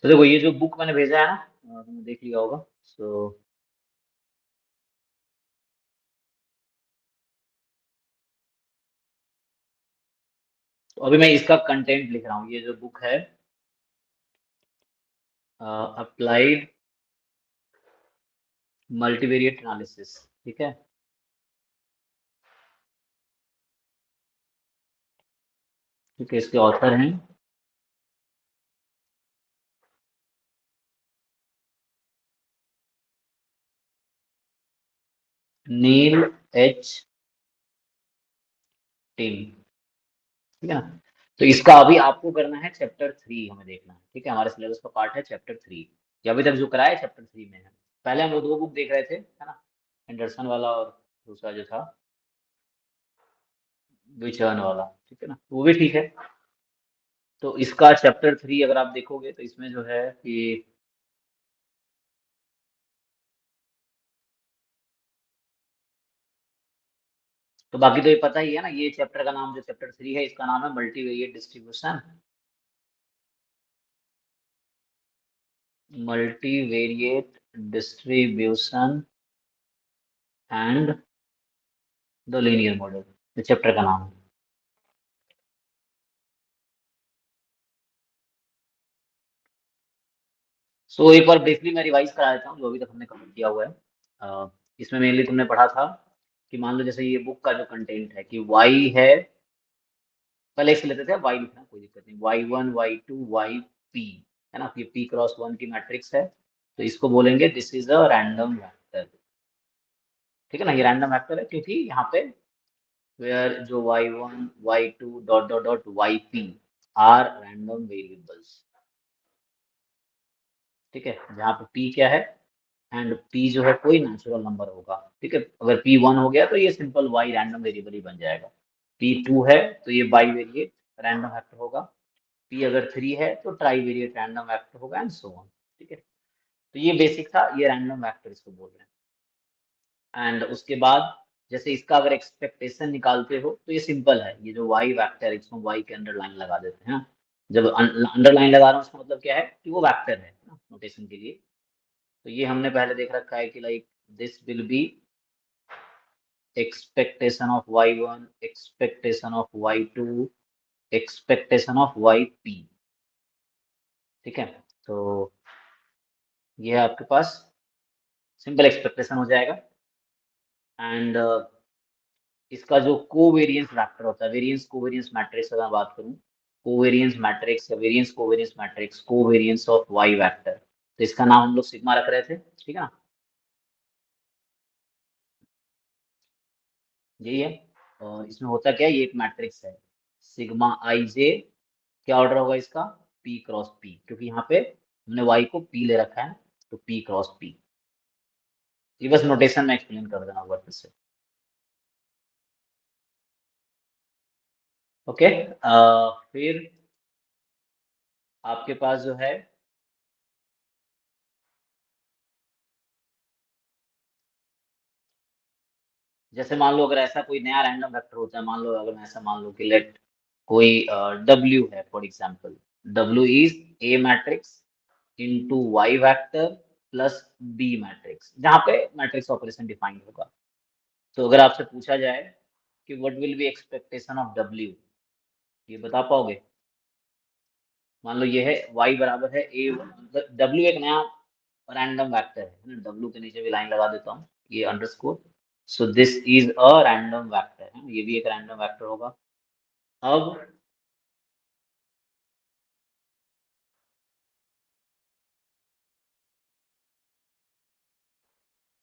तो देखो ये जो बुक मैंने भेजा है ना, तुमने देख लिया होगा। सो तो अभी मैं इसका कंटेंट लिख रहा हूँ। ये जो बुक है, अप्लाइड मल्टीवेरिएट एनालिसिस, ठीक है। ठीक है, इसके ऑथर हैं नील एच टिम, ठीक है ना। तो इसका अभी आपको करना है चैप्टर 3, हमें देखना है, ठीक है। हमारे सिलेबस का पार्ट है चैप्टर 3। ये अभी तक जो कराया है चैप्टर 3 में है। पहले हम वो दो बुक देख रहे थे, है ना, एंडरसन वाला और दूसरा जो था विचर्न वाला, ठीक है ना, वो भी ठीक है। तो इसका चैप्टर 3 अगर आप देखोगे तो इसमें जो है कि तो बाकी तो ये पता ही है ना, ये चैप्टर का नाम जो चैप्टर 3 है इसका नाम है multivariate distribution. Multivariate distribution and the linear model, ये चैप्टर का नाम है। सो एक बार ब्रीफली मैं रिवाइज करा देता हूँ जो अभी तक हमने कवर किया हुआ है। इसमें मेनली तुमने पढ़ा था कि मान लो जैसे ये बुक का जो कंटेंट है कि वाई है, पहले इससे लेते थे, वाई लिखना कोई दिक्कत नहीं, y1 y2 yp, है ना। ये p×1 की मैट्रिक्स है, तो इसको बोलेंगे this is a random vector, ठीक है ना। ये रैंडम वेक्टर है क्योंकि यहाँ पे वेयर जो y1 y2 dot dot dot yp are random variables, ठीक है। जहाँ पे p क्या है, एंड p जो है कोई नेचुरल नंबर होगा, ठीक है। अगर p1 हो गया तो ये सिंपल y रैंडम वेरिएबल ही बन जाएगा। p2 है तो ये बाई वेरिएट रैंडम वेक्टर होगा। p अगर 3 है तो ट्राई वेरिएट रैंडम वेक्टर होगा, एंड सो ऑन, ठीक है। तो ये बेसिक था, ये रैंडम वेक्टर इसको बोल रहे हैं। एंड उसके बाद जैसे इसका अगर एक्सपेक्टेशन निकालते हो तो ये सिंपल है, ये जो y वेक्टर है इसको y के अंडर लाइन लगा देते हैं। जब अंडर लाइन लगा रहा हूँ उसका मतलब क्या है कि वो वेक्टर है ना, नोटेशन के लिए। तो ये हमने पहले देख रखा है कि like this will be expectation of y1, expectation of y2, expectation of yp, ठीक है। तो ये है आपके पास सिंपल एक्सपेक्टेशन हो जाएगा। एंड इसका जो कोवेरियंस वेक्टर होता है, वेरियंस कोवेरियंस मैट्रिक्स अगर मैं बात करूं, कोवेरियंस मैट्रिक्स या variance covariance matrix, covariance of Y vector, तो इसका नाम हम लोग सिग्मा रख रहे थे, ठीक है ना। यही है। और इसमें होता क्या है, ये एक मैट्रिक्स है सिग्मा आई जे, क्या ऑर्डर होगा इसका, p×p, क्योंकि यहाँ पे हमने y को p ले रखा है, तो p×p। ये बस नोटेशन में एक्सप्लेन कर देना वर्ड से। ओके, फिर आपके पास जो है, जैसे मान लो अगर ऐसा कोई नया रैंडम वेक्टर होता है, मान लो अगर मैं ऐसा मान लो कि लेट कोई W है for example, W is A matrix into Y vector plus B matrix, जहाँ पे मैट्रिक्स ऑपरेशन डिफाइंड होगा। तो अगर आपसे पूछा जाए कि what will be expectation of W, ये बता पाओगे। मान लो ये है Y बराबर है A, मतलब W एक नया रैंडम वेक्टर है ना, W के नीचे भी लाइन लगा देता हूँ, ये underscore. So this is a random vector है ना, ये भी एक रैंडम वेक्टर होगा। अब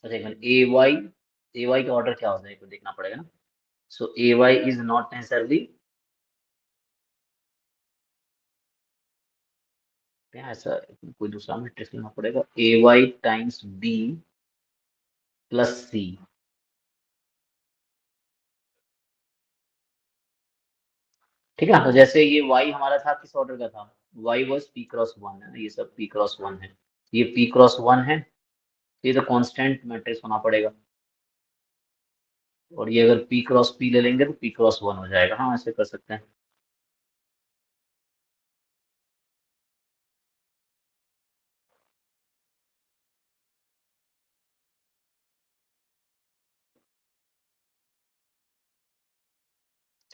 अच्छा एक मिनट, ए वाई का ऑर्डर क्या होता है, इसको देखना पड़ेगा ना। सो ए वाई इज नॉट नेसेसरली, क्या ऐसा, कोई दूसरा मैट्रिक्स लेना पड़ेगा, ए वाई टाइम्स बी प्लस सी, ठीक है ना। तो जैसे ये y हमारा था किस ऑर्डर का था, y वॉज p×1 है ना, ये सब p×1 है, ये p×1 है, ये तो कांस्टेंट मैट्रिक्स होना पड़ेगा। और ये अगर p×p ले लेंगे तो p×1 हो जाएगा, हाँ ऐसे कर सकते हैं।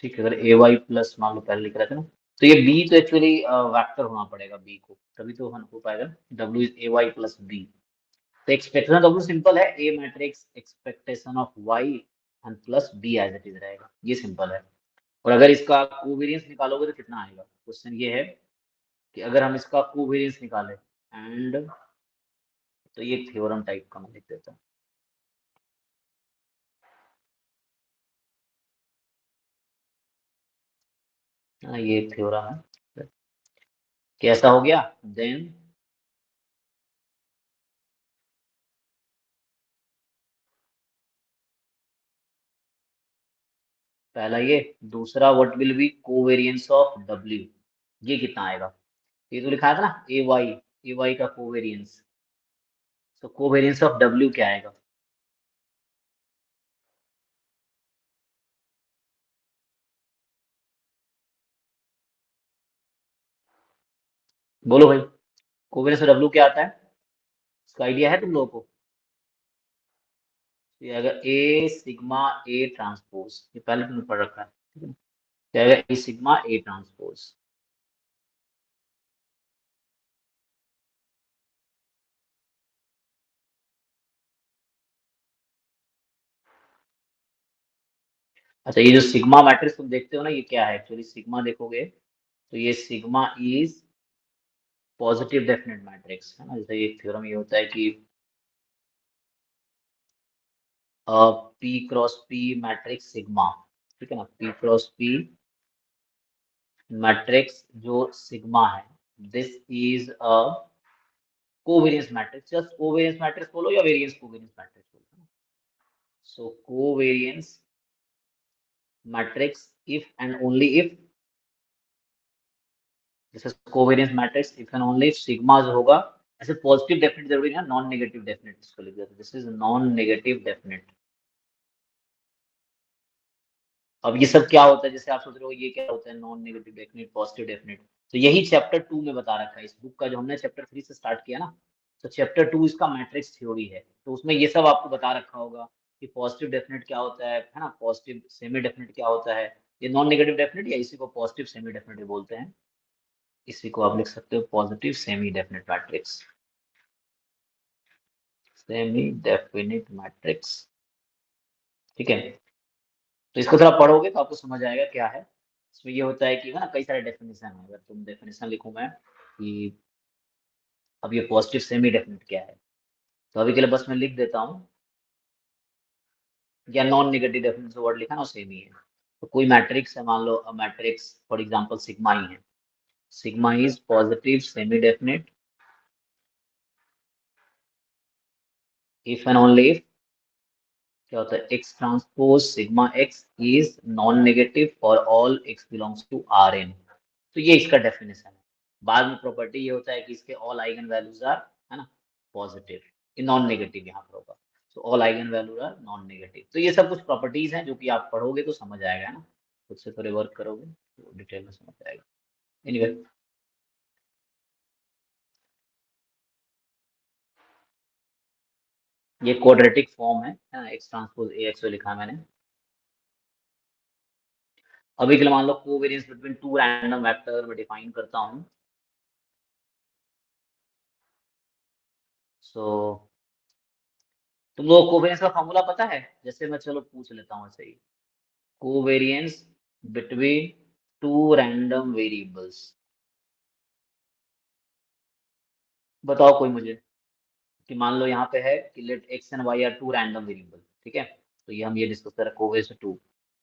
ठीक है, अगर ए वाई प्लस मान लो पहले लिख रहे थे ना, तो ये बी तो एक्चुअली वेक्टर होना पड़ेगा बी को, तभी तो हो पाएगा। W is A Y plus B. तो एक्सपेक्टेशन डब्ल्यू सिंपल है, A matrix expectation of Y and plus B as it is रहेगा, ये सिंपल है। और अगर इसका कोवेरियंस निकालोगे तो कितना आएगा, क्वेश्चन ये है कि अगर हम इसका कोवेरियंस निकालें एंड, तो ये थ्योरम टाइप का मैं लिख देता हूँ। हाँ, ये थ्योरम है, कैसा हो गया देन। पहला ये, दूसरा what will be covariance of W, ये कितना आएगा, ये तो लिखा था ना ए वाई का कोवेरियंस, तो कोवेरियंस ऑफ डब्ल्यू क्या आएगा। बोलो भाई, कोवेरियंस ऑफ डब्ल्यू क्या आता है, इसका आइडिया है तुम लोगों को। ये अगर ए सिग्मा ए ट्रांसपोज, ये पहले तुमने पढ़ रखा है, ठीक है, तो अगर ए सिग्मा ए ट्रांसपोज, अच्छा ये जो सिग्मा मैट्रिक्स तुम देखते हो ना, ये क्या है एक्चुअली, सिग्मा देखोगे तो ये sigma is positive definite matrix है ना, जैसे एक थ्योरम ये होता है कि P cross P matrix sigma, ठीक है ना, पी क्रॉस पी मैट्रिक्स जो सिग्मा है, this is a covariance matrix, just covariance matrix बोलो या वेरियंस कोवेरियंस मैट्रिक्स बोलो। So covariance matrix if and only if, this is covariance matrix if and only if sigma जो होगा, ऐसे positive definite जरूरी नहीं है, नॉन नेगेटिव डेफिनेट इसको लिख देते, this is non negative definite. अब ये सब क्या होता है, जैसे आप सोच रहे हो ये क्या होता है, non negative definite positive definite, तो यही चैप्टर 2 में बता रखा है इस बुक का, जो हमने चैप्टर 3 से स्टार्ट किया ना, तो चैप्टर 2 इसका मैट्रिक्स थ्योरी है, तो उसमें ये सब आपको बता रखा होगा कि पॉजिटिव डेफिनेट क्या होता है ना, पॉजिटिव सेमी डेफिनेट क्या होता है, ये नॉन नेगेटिव डेफिनेट या इसी को पॉजिटिव सेमी डेफिनेट बोलते हैं, इसी को आप लिख सकते हो positive semi definite matrix, semi definite matrix, ठीक है। तो इसको थोड़ा पढ़ोगे तो आपको समझ आएगा क्या है। इसमें ये होता है कि ना कई सारे डेफिनेशन है, अगर तुम डेफिनेशन लिखूं मैं कि अब ये पॉजिटिव सेमी डेफिनेट क्या है, तो अभी के लिए बस मैं लिख देता हूँ, या नॉन नेगेटिव डेफिनेट जो वर्ड लिखा ना सेम ही है। तो कोई मैट्रिक्स है, मान लो मैट्रिक्स फॉर एग्जांपल सिग्मा ही है, sigma is positive semi definite if and only if, क्या होता है, X transpose sigma X is non negative for all X belongs to R N. तो ये इसका डेफिनेशन है। बाद में प्रॉपर्टी ये होता है कि इसके ऑल आइगन वैल्यूज आर, है ना, पॉजिटिव, ये नॉन नेगेटिव यहाँ पर होगा, तो all eigen values are non negative. तो ये सब कुछ प्रॉपर्टीज हैं जो कि आप पढ़ोगे तो समझ आएगा, है ना, खुद से थोड़े वर्क करोगे तो डिटेल में समझ आएगा। एनीवे, ये क्वाड्रेटिक फॉर्म है ना, एक्स ट्रांसपोज ए एक्स लिखा है मैंने। अभी के लिए मान लो covariance between two random vector में डिफाइन करता हूँ। सो तुम लोगों को कोवेरियंस का फॉर्मूला पता है, जैसे मैं चलो पूछ लेता हूँ ऐसे ही, covariance between two random variables, बताओ कोई मुझे, कि मान लो यहाँ पे है कि let X and Y are two random variable, ठीक है, तो ये हम ये डिस्कस कर रहे हैं covariance two,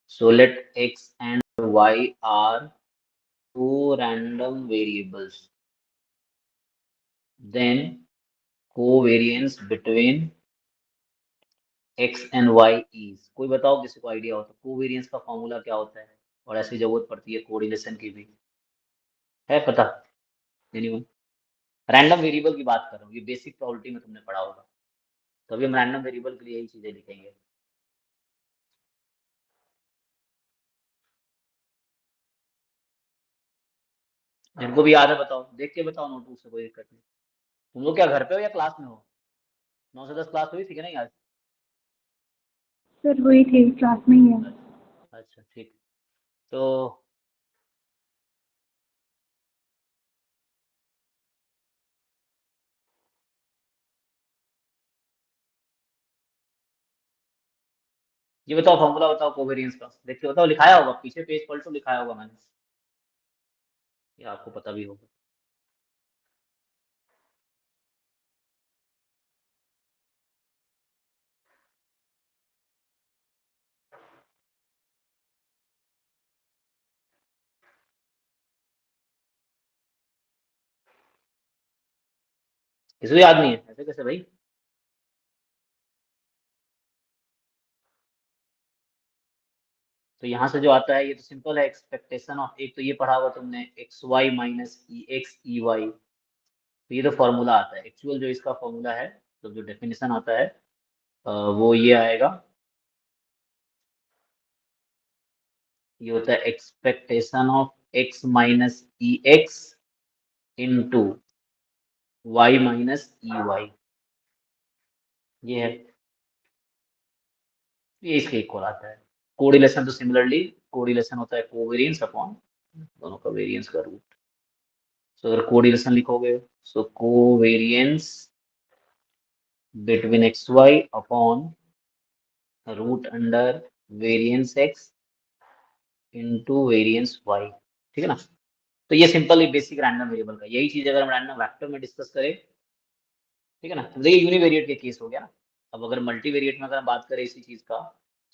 so let X and Y are two random variables, then covariance between X and Y is, कोई बताओ किसी को आइडिया हो तो कोवेरियंस का फॉर्मूला क्या होता है, और ऐसी जरूरत पड़ती है कोरिलेशन की भी, है पता एनीवन। रैंडम वेरिएबल की बात कर रहा हूँ, ये बेसिक प्रोबेबिलिटी में तुमने पढ़ा होगा, तो अभी हम रैंडम वेरिएबल के लिए यही चीजें लिखेंगे। जिनको भी याद है बताओ, देख के बताओ नोटबुक से, कोई दिक्कत नहीं। तुम लोग क्या घर पे हो या क्लास में हो, 9 से 10 क्लास हुई थी कि नहीं आज। सर हुई थी, क्लास में ही है। अच्छा अच्छा, ठीक। तो ये बताओ, फॉर्मूला बताओ कोवेरियंस का, देख के बताओ, लिखाया होगा पीछे, पेज पलटो, लिखाया होगा मैंने, ये आपको पता भी होगा। किसी को याद नहीं है, ऐसे कैसे भाई? तो यहाँ से जो आता है ये तो सिंपल है, एक्सपेक्टेशन ऑफ, एक तो ये पढ़ा हुआ तुमने, x Y minus E x E Y, तो ये तो फॉर्मूला आता है, एक्चुअल जो इसका फॉर्मूला है, तो जो डेफिनेशन आता है वो ये आएगा, ये होता है expectation of X minus E X into Y minus E Y, ये है, ये इसके इक्वल आता है। कोरिलेशन तो सिमिलरली, कोरिलेशन होता है कोवेरियंस अपॉन दोनों का वेरियंस का रूट। सो अगर कोरिलेशन लिखोगे, so covariance between X Y upon root under variance X into variance Y, ठीक है ना। तो ये सिंपल बेसिक रैंडम वेरिएबल का, यही चीज अगर हम रैंडम वेक्टर में डिस्कस करें, ठीक है ना, तो देखिए यूनिवेरिएट के केस हो गया ना। अब अगर मल्टीवेरिएट में अगर हम बात करें इसी चीज का,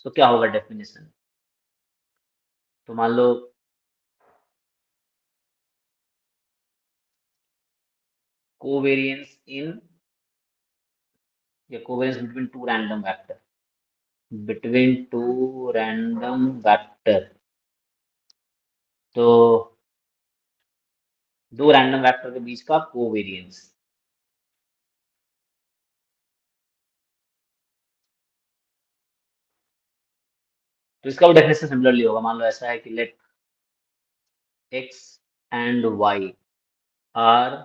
तो क्या होगा डेफिनेशन, तो मान लो कोवेरियंस इन, या covariance between two random vector, between two random vector, तो दो रैंडम वेक्टर के बीच का कोवेरियंस, तो इसका भी डेफिनेशन सिमिलरली होगा। मान लो ऐसा है कि let X and Y are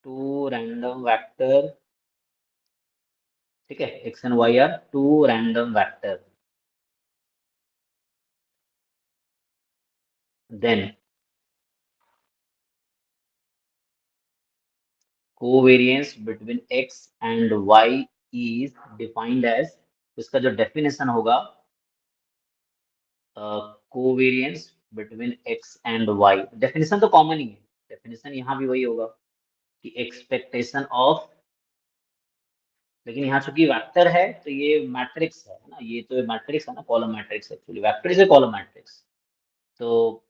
two random vector, ठीक है, X and Y are two random vector, then covariance between X and Y is defined as, इसका जो डेफिनेशन होगा, covariance between X and Y, definition तो common ही है, definition यहाँ भी वही होगा कि एक्सपेक्टेशन ऑफ, लेकिन यहाँ चूंकि वेक्टर है तो ये मैट्रिक्स है ना, ये तो मैट्रिक्स है ना, column matrix, actually vector is a column matrix. तो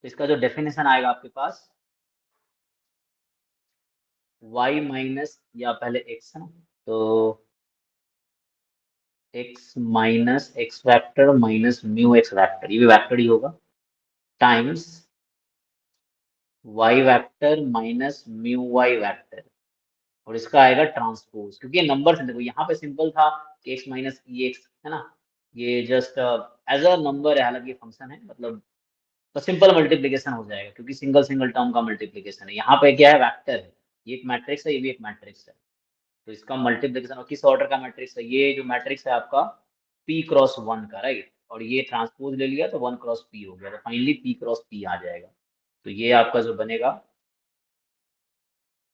इसका जो डेफिनेशन आएगा आपके पास, y माइनस, या पहले x है ना, तो x minus x vector minus mu x vector, ये भी वैक्टर ही होगा, times y vector minus mu y vector, और इसका आएगा ट्रांसपोज, क्योंकि ये नंबर से, देखो यहाँ पे सिंपल था कि x माइनस ई एक्स है ना, ये जस्ट एज अ नंबर है, हालांकि फंक्शन है, मतलब तो सिंपल मल्टीप्लीकेशन हो जाएगा, क्योंकि सिंगल सिंगल टर्म का मल्टीप्लीकेशन है, यहाँ पे क्या है, वेक्टर है, ये एक मैट्रिक्स है, ये भी एक मैट्रिक्स है, तो इसका मल्टीप्लिकेशन, और किस ऑर्डर का मैट्रिक्स है, ये जो मैट्रिक्स है आपका p क्रॉस वन का, राइट, और ये ट्रांसपोज ले लिया तो वन क्रॉस पी हो गया, तो फाइनली p क्रॉस पी आ जाएगा, तो ये आपका जो बनेगा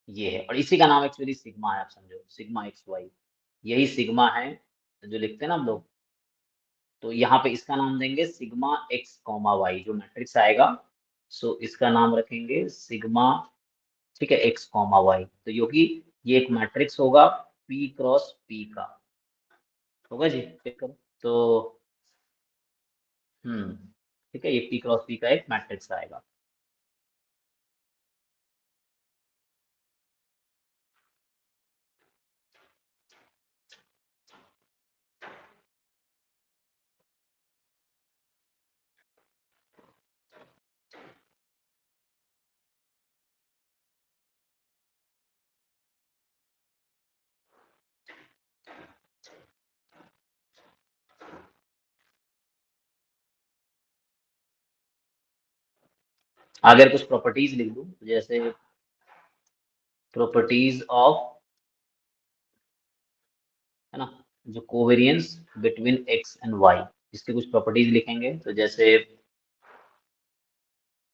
ये है, और इसी का नाम एक्चुअली सिग्मा है, आप समझो सिग्मा एक्स वाई, यही सिग्मा है जो लिखते हैं ना हम लोग, तो यहाँ पे इसका नाम देंगे सिग्मा एक्स कॉमा वाई, जो मैट्रिक्स आएगा, सो इसका नाम रखेंगे सिग्मा, ठीक है, एक्स कॉमा वाई, तो क्योंकि ये एक मैट्रिक्स होगा p क्रॉस p का, होगा जी, चेक करो। तो ठीक है, ये p क्रॉस p का एक मैट्रिक्स आएगा। अगर कुछ प्रॉपर्टीज लिख दूं, जैसे प्रॉपर्टीज ऑफ, है ना, जो covariance between X and Y, इसकी कुछ प्रॉपर्टीज लिखेंगे। तो जैसे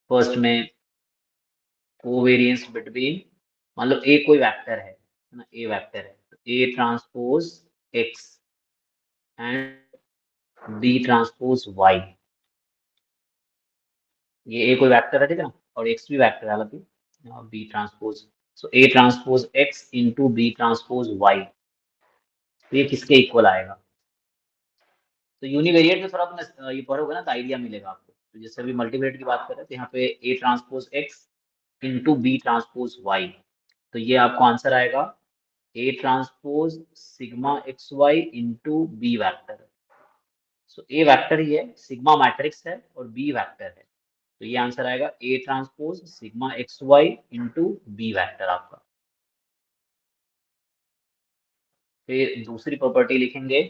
फर्स्ट में कोवेरियंस बिटवीन, मान लो ए कोई वेक्टर है ना, ए वेक्टर है, तो A transpose X and B transpose Y. ये ए कोई वेक्टर है, ठीक है ना, और एक्स भी वेक्टर है हालांकि, B transpose, so A transpose X into B transpose Y, तो ये किसके इक्वल आएगा। तो यूनिवेरिएट में थोड़ा अपना ये पढ़ोगे ना तो आइडिया मिलेगा आपको। तो जैसे अभी मल्टीवेरिएट की बात करें तो यहाँ पे A transpose X into B transpose Y, तो ये आपको आंसर आएगा A transpose sigma X Y into B vector. So A vector ही है, सिग्मा मैट्रिक्स है और बी वैक्टर है, तो ये आंसर आएगा A transpose sigma X Y into B vector आपका। फिर दूसरी प्रॉपर्टी लिखेंगे,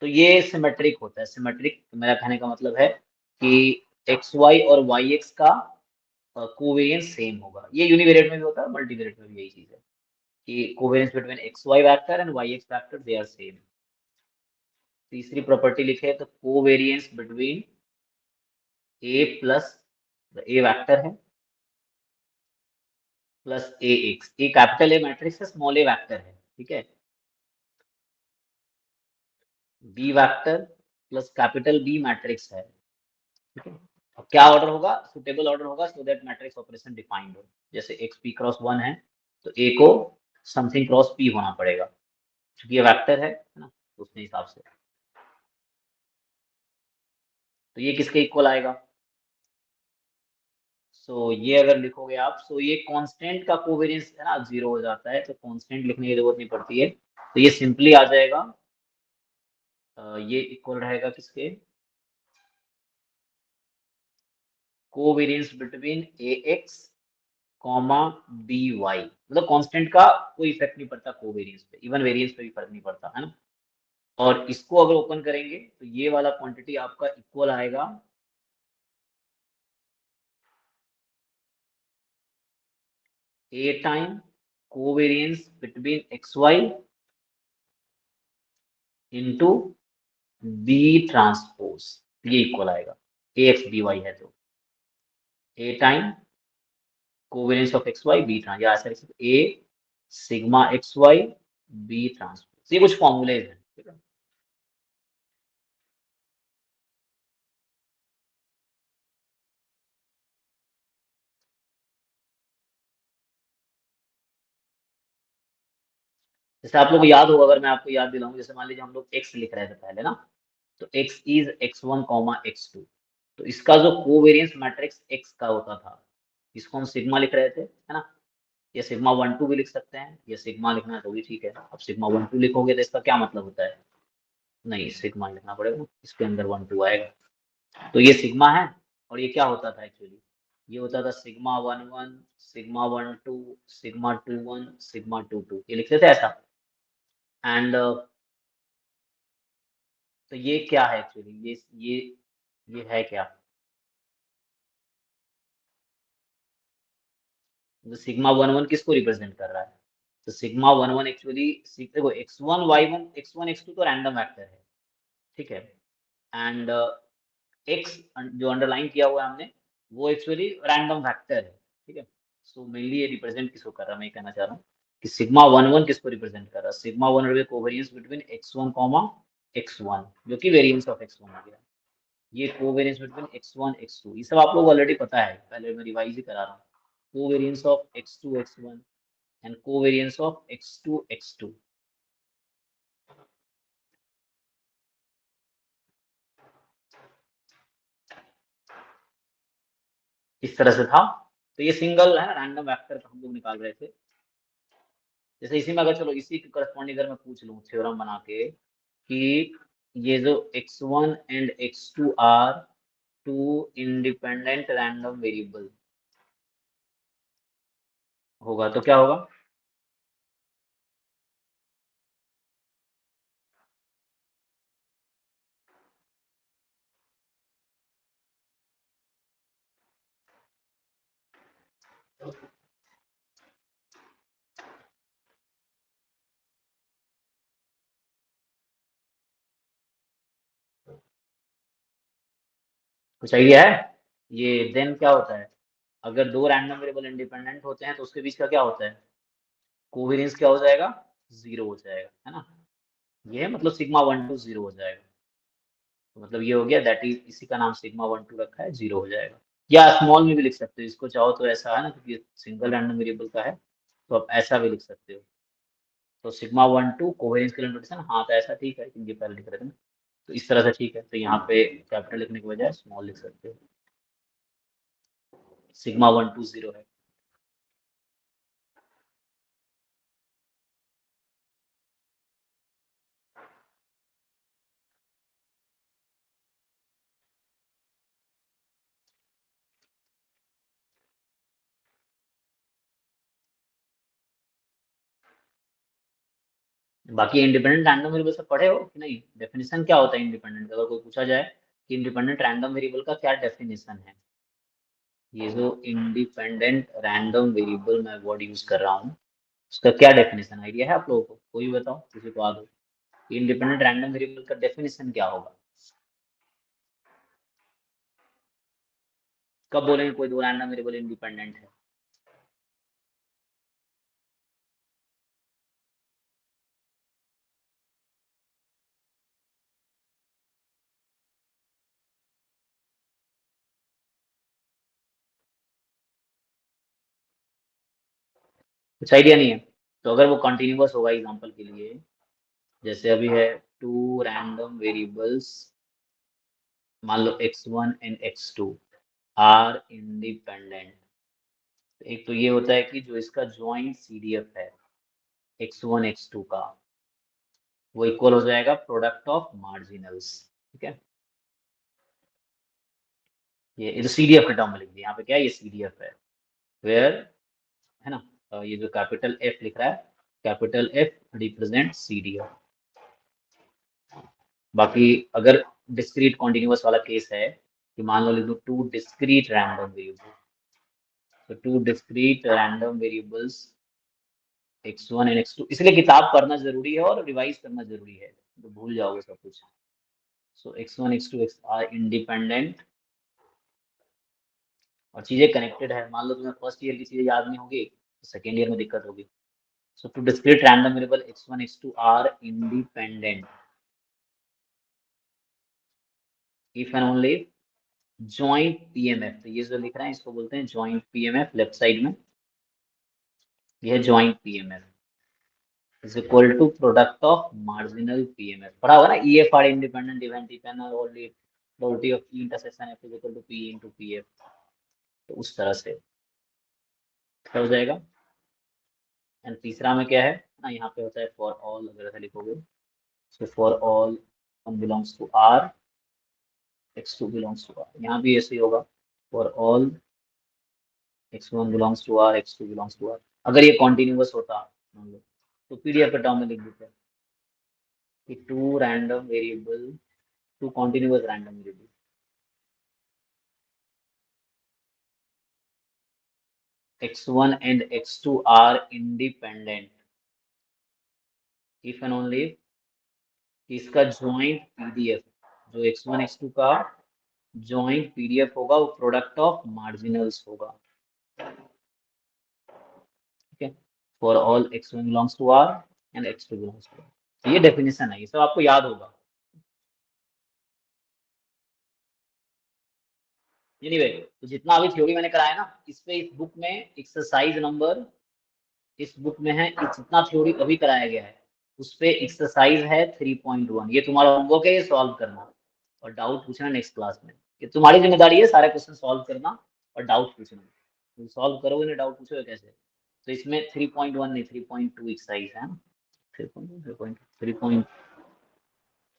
तो ये सिमेट्रिक होता है। सिमेट्रिक मेरा कहने का मतलब है कि एक्स वाई और वाई एक्स का कोवेरियंस सेम होगा। ये यूनिवेरिएट में भी होता है, मल्टीवेरिएट में भी यही चीज है कि covariance between X Y vector and Y X vector they are same. तीसरी प्रॉपर्टी लिखे तो covariance between A plus, A vector है, plus A X, A capital A matrix है, स्मॉल ए वैक्टर है, ठीक है, B vector plus capital B matrix है, ठीक है। अब क्या ऑर्डर होगा, सुटेबल ऑर्डर होगा so that matrix operation defined हो। जैसे एक्स पी क्रॉस वन है तो ए को समथिंग क्रॉस पी होना पड़ेगा, क्योंकि ये वेक्टर है ना, तो उसके हिसाब से। तो ये किसके इक्वल आएगा, सो ये अगर लिखोगे आप, सो ये कांस्टेंट का कोवेरियंस है ना, जीरो हो जाता है, तो कांस्टेंट लिखने की जरूरत नहीं पड़ती है, तो ये सिंपली आ जाएगा, ये इक्वल रहेगा किसके, कोवेरियंस बिटवीन ए एक्स कॉमा बी वाई, मतलब कांस्टेंट का कोई इफेक्ट नहीं पड़ता कोवेरियंस पे, इवन वेरियंस पे भी फर्क नहीं पड़ता है ना। और इसको अगर ओपन करेंगे तो ये वाला क्वांटिटी आपका इक्वल आएगा A time covariance between X Y into B transpose, ये इक्वल आएगा ए एक्स बी वाई है, तो A time covariance of X Y B trans, या ऐसा लिख सकते A sigma X Y B transpose, ये कुछ फॉर्मूलेज हैं, ठीक है। जैसे आप लोग को याद होगा, अगर मैं आपको याद दिलाऊं, जैसे मान लीजिए हम लोग एक्स लिख रहे थे पहले ना, तो X is X one comma X two, तो इसका जो कोवेरियंस मैट्रिक्स एक्स का होता था, इसको हम सिग्मा लिख रहे थे है ना, या सिग्मा वन टू भी लिख सकते हैं, या सिग्मा लिखना है तो भी ठीक है। अब सिग्मा वन टू लिखोगे तो इसका क्या मतलब होता है, नहीं सिग्मा लिखना पड़ेगा ना, इसके अंदर वन टू आएगा, तो ये सिग्मा है। और ये क्या होता था एक्चुअली, ये होता था sigma one one, sigma one two, sigma two one, sigma two two, ये लिखते थे ऐसा। एंड तो ये क्या है एक्चुअली, ये है क्या, तो सिग्मा वन वन किसको रिप्रेजेंट कर रहा है, तो सिग्मा वन वन एक्चुअली, देखो X one Y one, X one X two तो रैंडम वेक्टर है, ठीक है, एंड एक्स जो अंडरलाइन किया हुआ है हमने, वो एक्चुअली रैंडम वेक्टर है, ठीक है। सो मेनली ये रिप्रेजेंट किसको कर रहा है, मैं ये कहना चाह रहा हूँ कि सिग्मा वन वन किसको रिप्रेजेंट कर रहा है, sigma one covariance between X one comma X one, जो कि वेरियंस ऑफ एक्स वन हो गया, ये covariance between X one X two, ये सब आप लोग ऑलरेडी पता है, पहले मैं रिवाइज ही करा रहा हूँ, covariance of X two X one and covariance of X two X two. इस तरह से था, तो ये सिंगल है ना रैंडम वेक्टर का हम लोग निकाल रहे थे। जैसे इसी में अगर चलो इसी के करस्पॉन्डिंग अगर मैं पूछ लूँ थ्योरम बना के कि ये जो x1 and x2 are two independent random variable होगा, तो क्या होगा, कुछ आइडिया है? ये देन क्या होता है, अगर दो रैंडम वेरिएबल इंडिपेंडेंट होते हैं तो उसके बीच का क्या होता है, कोवेरियंस क्या हो जाएगा, जीरो हो जाएगा, है ना। ये है मतलब सिग्मा वन टू जीरो हो जाएगा। तो मतलब ये हो गया, दैट इज, इसी का नाम सिग्मा वन टू रखा है, जीरो हो जाएगा। या स्मॉल में भी लिख सकते हो इसको चाहो तो, ऐसा है ना, क्योंकि सिंगल रैंडम वेरिएबल का है, तो आप ऐसा भी लिख सकते हो। तो सिग्मा वन टू कोवेरियंस के लिए नोटेशन, हाँ तो ऐसा ठीक है, क्योंकि पहले लिख रहे थे ना, तो इस तरह से ठीक है। तो यहाँ पे कैपिटल लिखने के बजाय स्मॉल लिख सकते हो, सिग्मा वन टू जीरो है। बाकी इंडिपेंडेंट रैंडम वेरिएबल से पढ़े हो कि नहीं, डेफिनेशन क्या होता है इंडिपेंडेंट, अगर कोई पूछा जाए कि इंडिपेंडेंट रैंडम वेरिएबल का क्या डेफिनेशन है, ये जो इंडिपेंडेंट रैंडम वेरिएबल मैं वर्ड यूज कर रहा हूँ, उसका क्या डेफिनेशन, आइडिया है आप लोगों को, कोई भी बताओ, किसी को आ दो, इंडिपेंडेंट रैंडम वेरिएबल का डेफिनेशन क्या होगा। कब बोलेंगे कोई दो रैंडम वेरिएबल इंडिपेंडेंट है? कुछ आइडिया नहीं है? तो अगर वो कंटिन्यूअस होगा, एग्जांपल के लिए जैसे अभी है टू रैंडम वेरिएबल्स, मान लो x1 and x2 are independent. एक तो ये होता है कि जो इसका जॉइंट सीडीएफ है x1 x2 का, वो इक्वल हो जाएगा प्रोडक्ट ऑफ मार्जिनल्स। ठीक है, ये तो सीडीएफ का टर्म में लिख दिया, यहाँ पे क्या है, ये सीडीएफ है, वेयर, है ना, ये जो कैपिटल एफ लिख रहा है, कैपिटल एफ रिप्रेजेंट सीडीएफ। बाकी अगर डिस्क्रीट कॉन्टिन्यूअस वाला केस है, कि मान लो लिख दो टू डिस्क्रीट रैंडम वेरिएबल, तो two discrete random variables x1 and x2, इसलिए किताब पढ़ना जरूरी है और रिवाइज करना जरूरी है, तो भूल जाओगे सब कुछ। सो x1 x2 आर इंडिपेंडेंट, और चीजें कनेक्टेड है, मान लो तुम्हें फर्स्ट ईयर की चीजें याद नहीं होगी तो सेकेंड ईयर में दिक्कत होगी। So two discrete random variable x1 x2 are independent if and only joint PMF, तो ये जो लिख रहे हैं इसको बोलते हैं जॉइंट पीएमएफ, लेफ्ट साइड में ये है joint PMF is equal to product of marginal PMF, पढ़ा होगा ना, E F are independent event if only probability of P intersection F is equal to P into PF, तो उस तरह से क्या हो जाएगा। एंड तीसरा में क्या है ना, यहाँ पे होता है फॉर ऑल, अगर ऐसा लिखोगे, so for all one belongs to R x2 belongs to R, यहाँ भी ऐसे ही होगा, for all x1 belongs to R x2 belongs to R. अगर ये कॉन्टिन्यूअस होता मान लो, तो पीडीएफ के टर्म में लिख देते हैं कि two random variable, two continuous random variable x1 and x2 are independent if and only if इसका जॉइंट पीडीएफ, जो x1 x2 का जॉइंट पीडीएफ होगा वो प्रोडक्ट ऑफ मार्जिनल्स होगा। ठीक है, for all x1 belongs to r and x2 belongs to r, ये definition है, ये सब आपको याद होगा। एनीवे, तो जितना अभी थ्योरी मैंने कराया ना, इस पे इस बुक में एक्सरसाइज नंबर, इस बुक में है जितना थ्योरी अभी कराया गया है, उस पे एक्सरसाइज है 3.1, ये तुम्हारा होमवर्क है, ये सॉल्व करना और डाउट पूछना नेक्स्ट क्लास में। ये तुम्हारी जिम्मेदारी है सारे क्वेश्चन सॉल्व करना और डाउट पूछना, तुम सॉल्व करोगे ना, डाउट पूछोगे कैसे। तो इसमें 3.1 नहीं 3.2 एक्सरसाइज है ना, 3.3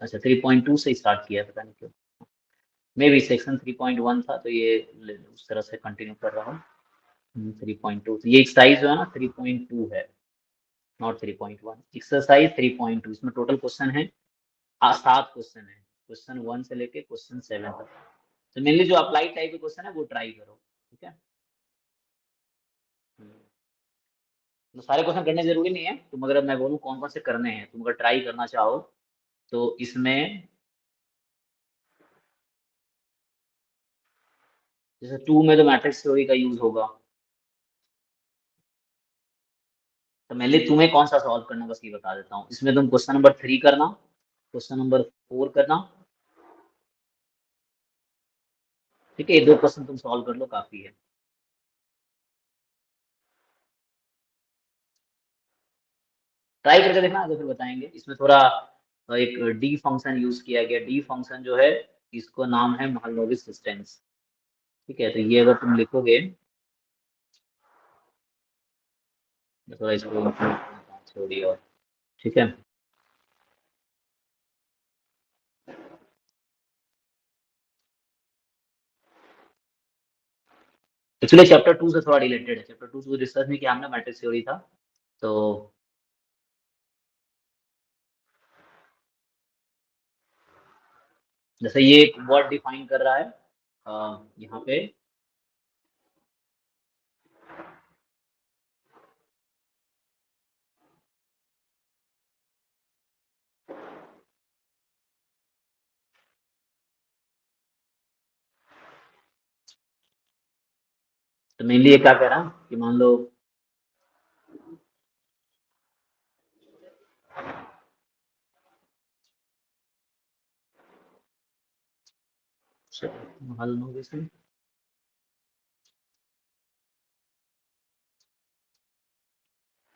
अच्छा 3.2 से स्टार्ट किया है, पता नहीं क्यों, मे बी सेक्शन 3.1 था तो ये उस तरह से कंटिन्यू कर रहा हूँ। 3.2, तो ये एक्सरसाइज जो है ना 3.2 है, नॉट 3.1, एक्सरसाइज 3.2, इसमें टोटल क्वेश्चन है 7 क्वेश्चन है, क्वेश्चन 1 से लेके क्वेश्चन 7 तक। तो मेनली जो अप्लाइड टाइप के क्वेश्चन है वो ट्राई करो, ठीक है। तो सारे क्वेश्चन करने जरूरी नहीं है, तुम अगर मैं बोलूँ कौन कौन से करने हैं, तुम अगर ट्राई करना चाहो तो इसमें जैसे 2 में तो मैट्रिक्स थ्योरी का यूज होगा। तो मैं तुम्हें कौन सा सॉल्व करना बस ये बता देता हूँ। इसमें तुम क्वेश्चन नंबर 3 करना, क्वेश्चन नंबर 4 करना। ठीक है, ये 2 क्वेश्चन तुम सॉल्व कर लो, काफी है। ट्राई करके देखना तो फिर बताएंगे। इसमें थोड़ा एक डी फंक्शन यूज किया गया। डी फंक्शन जो है, इसको नाम है महलनोबिस डिस्टेंस। ठीक है, तो ये अगर तुम लिखोगे, मैं थोड़ा इसको थोड़ी और। ठीक है, एक्चुअली चैप्टर 2 से थोड़ा रिलेटेड है। चैप्टर 2 से डिस्कस नहीं किया हमने, मैट्रिक्स थ्योरी था। तो जैसे ये एक वर्ड डिफाइन कर रहा है यहाँ पे, तो मेनली ये क्या कह रहा है कि मान लो Mahalanobis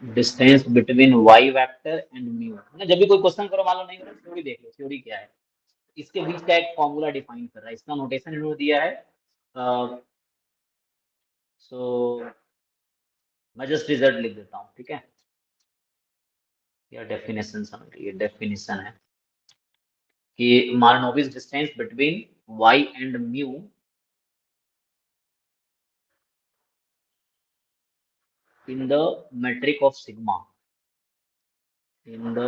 distance between Y vector and mu ना। जब भी कोई क्वेश्चन करो, मान लो नहीं करो, थ्योरी देख लो, थ्योरी क्या है। इसके बीच का एक फॉर्मूला डिफाइन कर रहा है, इसका नोटेशन इन्होंने दिया है। सो मैं जस्ट रिजल्ट लिख देता हूँ। ठीक है, या डेफिनेशन समझ लीजिए, डेफिनेशन है कि Mahalanobis distance between Y and mu in the metric of sigma, in the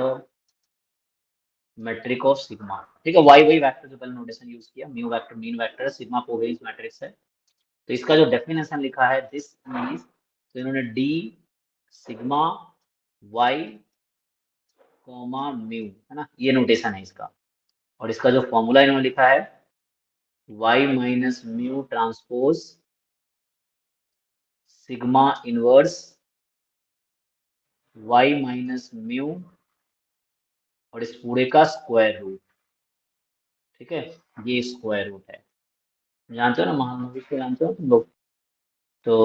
metric of sigma। ठीक है, वाई वही वेक्टर जो पहले नोटेशन यूज किया, म्यू वेक्टर मीन वेक्टर है, सिग्मा कोवेरियंस मैट्रिक्स है। तो इसका जो डेफिनेशन लिखा है, दिस इज, तो इन्होंने D sigma Y comma mu, है ना, ये नोटेशन है इसका। और इसका जो फॉर्मूला इन्होंने लिखा है, Y minus mu transpose sigma inverse Y minus mu और इस पूरे का स्क्वायर रूट। ठीक है, ये स्क्वायर रूट है। जानते हो ना, महामूवी को जानते हो तुम लोग। तो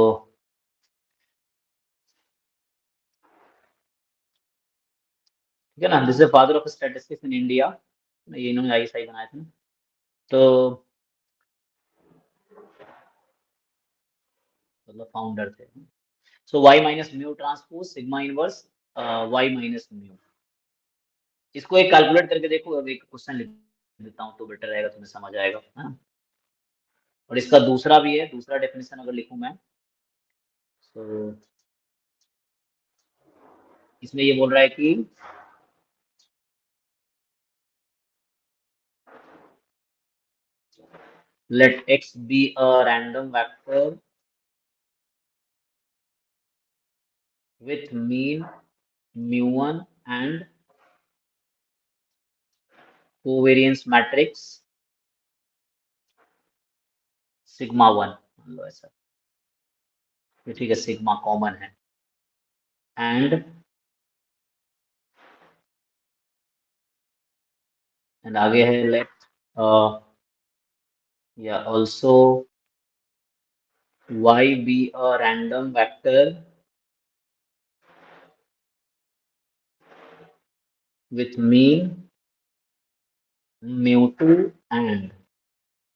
ठीक है ना, this is father of statistics in India. ये इन्होंने आईएसआई बनाए थे ना। तो मतलब फाउंडर थे। So Y minus mu transpose sigma inverse Y minus mu. इसको एक कैलकुलेट करके देखो, अब एक क्वेश्चन लिख देता हूँ तो बेटर रहेगा, तुम्हें समझ आएगा, है ना। और इसका दूसरा भी है, दूसरा डेफिनेशन अगर लिखूं मैं, तो इसमें ये बोल रहा है कि let x be a random vector with mean mu1 and covariance matrix sigma 1। लो ऐसा, ये ठीक है, सिग्मा कॉमन है। एंड एंड आगे है लेट या also y be a random vector with mean mu2 and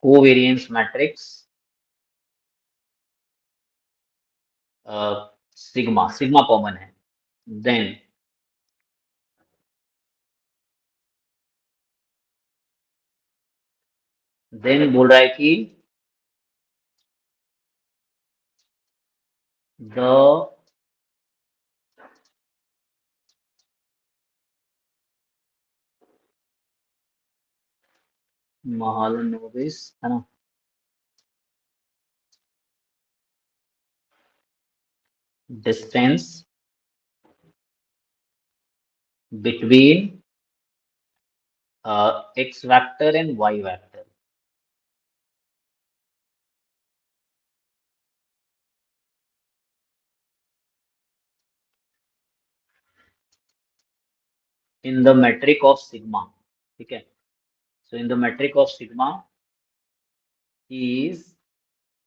covariance matrix sigma, sigma common है। Then बोल रहा है कि द महालनोबिस, है ना, distance between x vector and y vector in the metric of sigma, ठीक है। So in the metric of sigma is,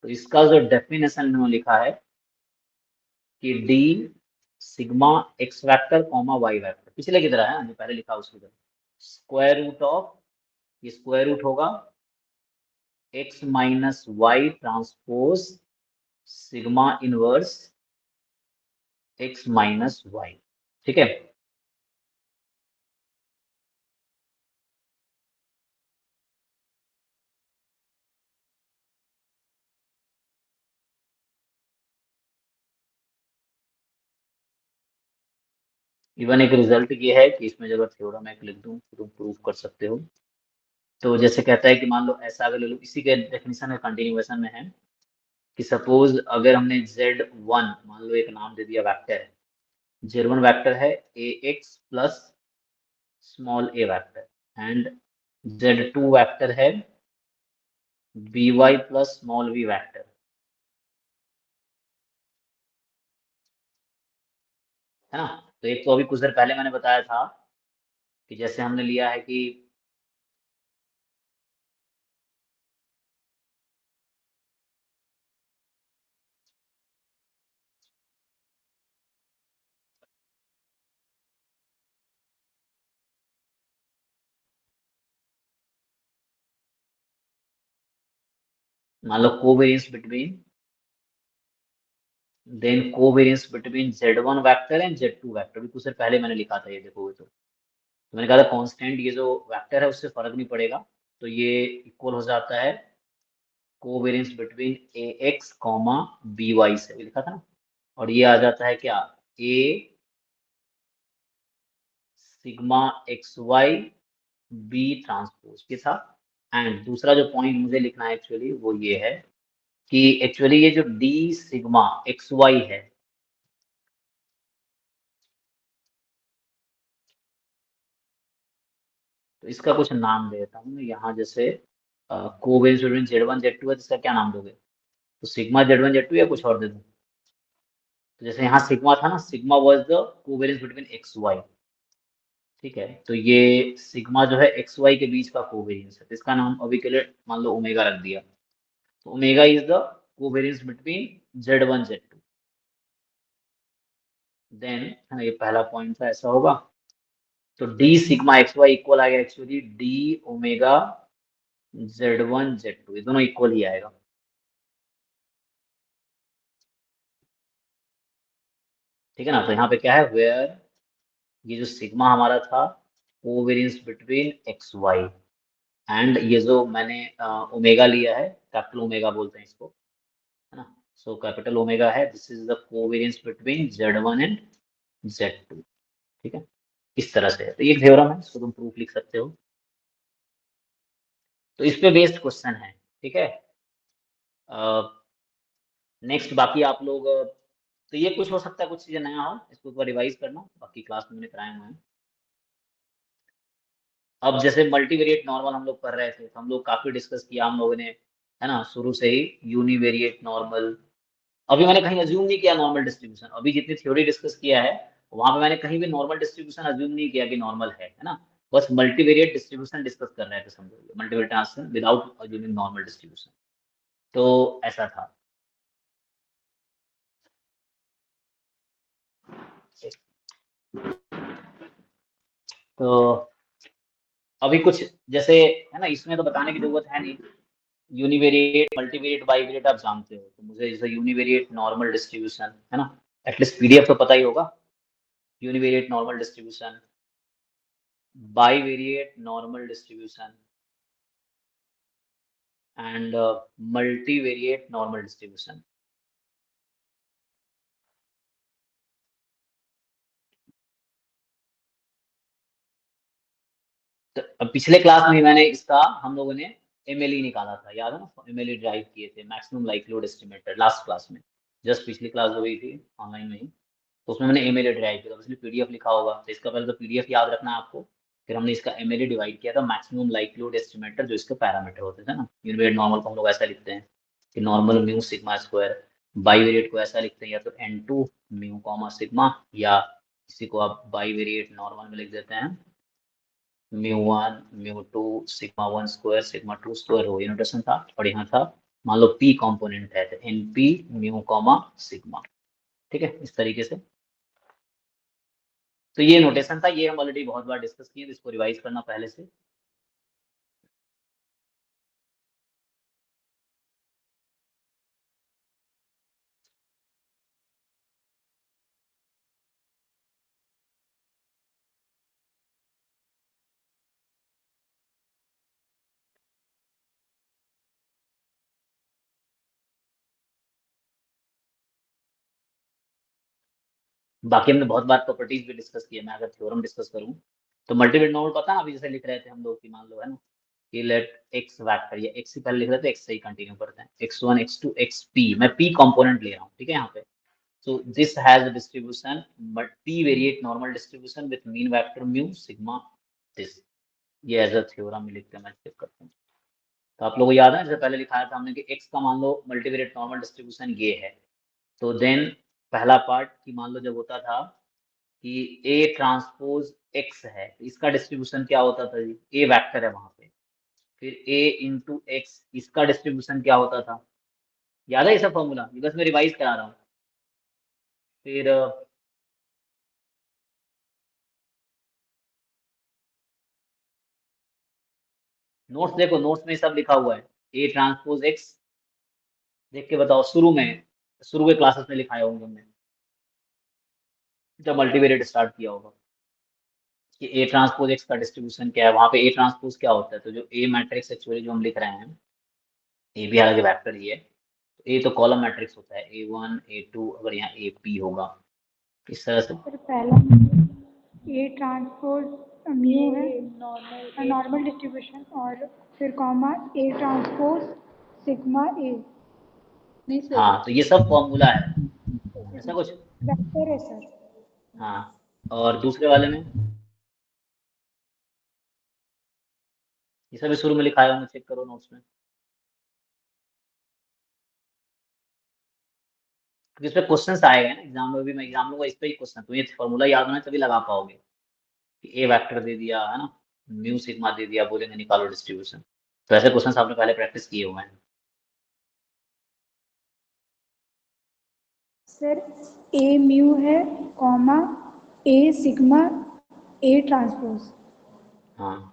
तो इसका जो डेफिनेशन में लिखा है कि D sigma X vector comma Y vector, पिछले की तरह है जो पहले लिखा उसकी तरह, स्क्वायर रूट ऑफ, ये स्क्वायर रूट होगा x minus Y transpose sigma inverse X minus Y, ठीक है। इवन एक रिजल्ट ये है कि इसमें जब थ्योरम एक लिख दूं तो तुम प्रूव कर सकते हो। तो जैसे कहता है कि मान लो ऐसा, अगर ले लो, इसी के डेफिनेशन का कंटिन्यूएशन में है कि सपोज अगर हमने Z1 मान लो एक नाम दे दिया वेक्टर है, Z1 वेक्टर है ax plus small a vector, and Z2 vector है by plus small v vector, है ना। तो एक तो अभी कुछ देर पहले मैंने बताया था कि जैसे हमने लिया है कि मान लो covariance between, then covariance between Z1 vector and Z2 vector, भी कुछ देर पहले मैंने लिखा था, ये देखोगे तो मैंने कहा था कांस्टेंट ये जो वेक्टर है उससे फर्क नहीं पड़ेगा, तो ये इक्वल हो जाता है कोवेरियंस बिटवीन ए एक्स कॉमा बी वाई से, भी लिखा था ना। और ये आ जाता है क्या, A sigma X Y B transpose के साथ। एंड दूसरा जो पॉइंट मुझे लिखना है एक्चुअली वो ये है कि एक्चुअली ये जो डी सिग्मा एक्स वाई है, तो इसका कुछ नाम दे देता हूँ यहाँ, जैसे कोवेरियंस बिटवीन Z1 Z2 है, तो इसका क्या नाम दोगे, तो सिग्मा Z1 Z2 या कुछ और दे दूँ। तो जैसे यहाँ सिग्मा था ना, sigma was the covariance between X Y, ठीक है। तो ये सिग्मा जो है एक्स वाई के बीच का कोवेरियंस है, तो इसका नाम अभी के लिए मान लो ओमेगा रख दिया। तो omega is the covariance between Z1 Z2। Then ये पहला पॉइंट था, ऐसा होगा। तो D sigma X Y equal आ गया actually D omega Z1 Z2, ये दोनों इक्वल ही आएगा, ठीक है ना। तो यहाँ पे क्या है, वेयर ये जो सिग्मा हमारा था covariance between X Y, and ये जो मैंने ओमेगा लिया है, कैपिटल ओमेगा बोलते हैं इसको, है ना। सो कैपिटल ओमेगा है, this is the covariance between Z1 and Z2, ठीक है। इस तरह से है, तो ये थ्योरम है, इसको तुम प्रूफ लिख सकते हो। तो इस पे बेस्ड क्वेश्चन है, ठीक है। नेक्स्ट बाकी आप लोग तो ये कुछ हो सकता है, कुछ चीजें नया हो, इसको एक बार रिवाइज करना, बाकी क्लास में मैंने कराए हुए हैं। अब जैसे मल्टीवेरिएट नॉर्मल हम लोग कर रहे थे, तो हम लोग काफी डिस्कस किया हम लोगों ने, है ना, शुरू से ही यूनिवेरिएट नॉर्मल। अभी मैंने कहीं अज्यूम नहीं किया नॉर्मल डिस्ट्रीब्यूशन, अभी जितनी थ्योरी डिस्कस किया है वहां पे मैंने कहीं भी नॉर्मल डिस्ट्रीब्यूशन अज्यूम नहीं किया कि नॉर्मल है ना। बस मल्टीवेरिएट डिस्ट्रीब्यूशन डिस्कस कर रहे थे, समझो, multivariate transfer without assuming normal distribution. तो ऐसा था। तो अभी कुछ जैसे, है ना, इसमें तो बताने की जरूरत है नहीं, यूनिवेरिएट मल्टीवेरिएट बाईवेरिएट आप जानते हो, तो मुझे जैसे यूनिवेरिएट नॉर्मल डिस्ट्रीब्यूशन, है ना, एटलीस्ट पीडीएफ तो पता ही होगा, univariate normal distribution, bivariate normal distribution and multivariate normal distribution. तो अब पिछले क्लास में मैंने इसका, हम लोगों ने एमएलई निकाला था, याद है ना, एमएलई ड्राइव किए थे, maximum likelihood estimator, last class में, जस्ट पिछली क्लास हो गई थी ऑनलाइन में ही। तो उसमें मैंने एमएलई ड्राइव किया था, इसलिए पीडीएफ लिखा होगा, तो इसका पहले तो पीडीएफ याद रखना है आपको। फिर हमने इसका एमएलई डिवाइड किया था, मैक्सिमम लाइक्लीहुड एस्टिमेटर, जो इसके पैरामीटर होते थे ना। यूनिवेरिएट नॉर्मल को हम लोग ऐसा लिखते हैं कि normal mu sigma square, bivariate को ऐसा लिखते हैं या तो N2 म्यू कॉमा सिग्मा, या इसी को आप बाईवेरिएट नॉर्मल में लिख देते हैं, μ1 μ2 σ1 स्क्वायर σ2 स्क्वायर हो, ये नोटेशन था। और यहाँ था मान लो p कंपोनेंट है तो np म्यू कॉमा सिग्मा, ठीक है, इस तरीके से। तो ये नोटेशन था, ये हम ऑलरेडी बहुत बार डिस्कस किए, इसको रिवाइज करना पहले से। बाकी हमने बहुत बार प्रॉपर्टीज भी डिस्कस किया। मैं अगर थ्योरम डिस्कस करूं तो मल्टीपल नोड पता है अभी जैसे लिख रहे थे हम लोग कि मान लो है ना कि लेट एक्स वैक्टर, या एक्स से पहले लिख रहे थे, एक्स से ही कंटिन्यू करते हैं, x1 x2 xp, मैं p कंपोनेंट ले रहा हूँ, ठीक है यहाँ पे। So this has a distribution, but p variate normal distribution with mean vector mu sigma this. ये एज अ थ्योरम में लिखते हैं, मैं चेक करता हूँ। तो आप लोगों को याद है जैसे पहले लिखाया था हमने कि x का मान लो मल्टीवेरिएट नॉर्मल डिस्ट्रीब्यूशन ये है, तो देन पहला पार्ट की मान लो जब होता था कि a ट्रांसपोज x है तो इसका डिस्ट्रीब्यूशन क्या होता था जी, a वेक्टर है वहां पे, फिर a इंटू एक्स, इसका डिस्ट्रीब्यूशन क्या होता था, याद है ये सब फॉर्मूला, ये बस मैं रिवाइज करा रहा हूँ। फिर नोट्स देखो, नोट्स में सब लिखा हुआ है, ए ट्रांसपोज एक्स, देख के बताओ, शुरू के क्लासेस में लिखाए होंगे हमने जब मल्टीवेरिएट स्टार्ट किया होगा कि ए ट्रांसपोज एक्स का डिस्ट्रीब्यूशन क्या है, वहां पे ए ट्रांसपोज क्या होता है, तो जो ए मैट्रिक्स एक्चुअली जो हम लिख रहे हैं, ए भी हालांकि वेक्टर ही है, तो ए तो कॉलम मैट्रिक्स होता है, A1 A2, अगर यहाँ ए पी होगा इस तरह से। फिर पहला ए ट्रांसपोज म्यू है नॉर्मल डिस्ट्रीब्यूशन, और फिर कॉमा ए ट्रांसपोज सिग्मा ए। नहीं सर, हाँ तो ये सब फॉर्मूला है, ऐसा कुछ। वेक्टर है सर। हाँ, और दूसरे वाले में ये सब भी शुरू में लिखाए होंगे, चेक करो नोट्स में, क्योंकि इस पे क्वेश्चन आएगा ना एग्जाम में भी, मैं एग्जाम में इस पे ही क्वेश्चन, तो ये फॉर्मूला याद होना तभी लगा पाओगे कि ए वेक्टर दे दिया है ना, म्यू सिग्मा दे दिया, बोलेंगे निकालो डिस्ट्रीब्यूशन, तो ऐसे क्वेश्चन आपने पहले प्रैक्टिस किए हुए हैं। सर ए म्यू है comma A sigma A transpose. हाँ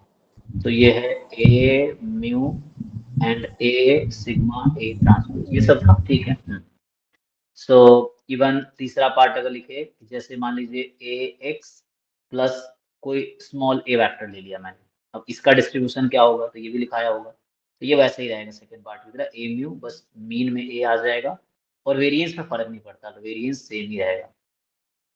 तो ये है A mu and A sigma A transpose, ये सब था, ठीक है। सो इवन तीसरा पार्ट अगर लिखे, जैसे मान लीजिए ए एक्स प्लस कोई स्मॉल ए वेक्टर ले लिया मैंने, अब इसका डिस्ट्रीब्यूशन क्या होगा, तो ये भी लिखाया होगा, तो ये वैसे ही रहेगा सेकंड पार्ट की तरह, ए म्यू, बस मीन में ए आ जाएगा और वेरिएंस में फर्क नहीं पड़ता, तो वेरिएंस सेम ही रहेगा,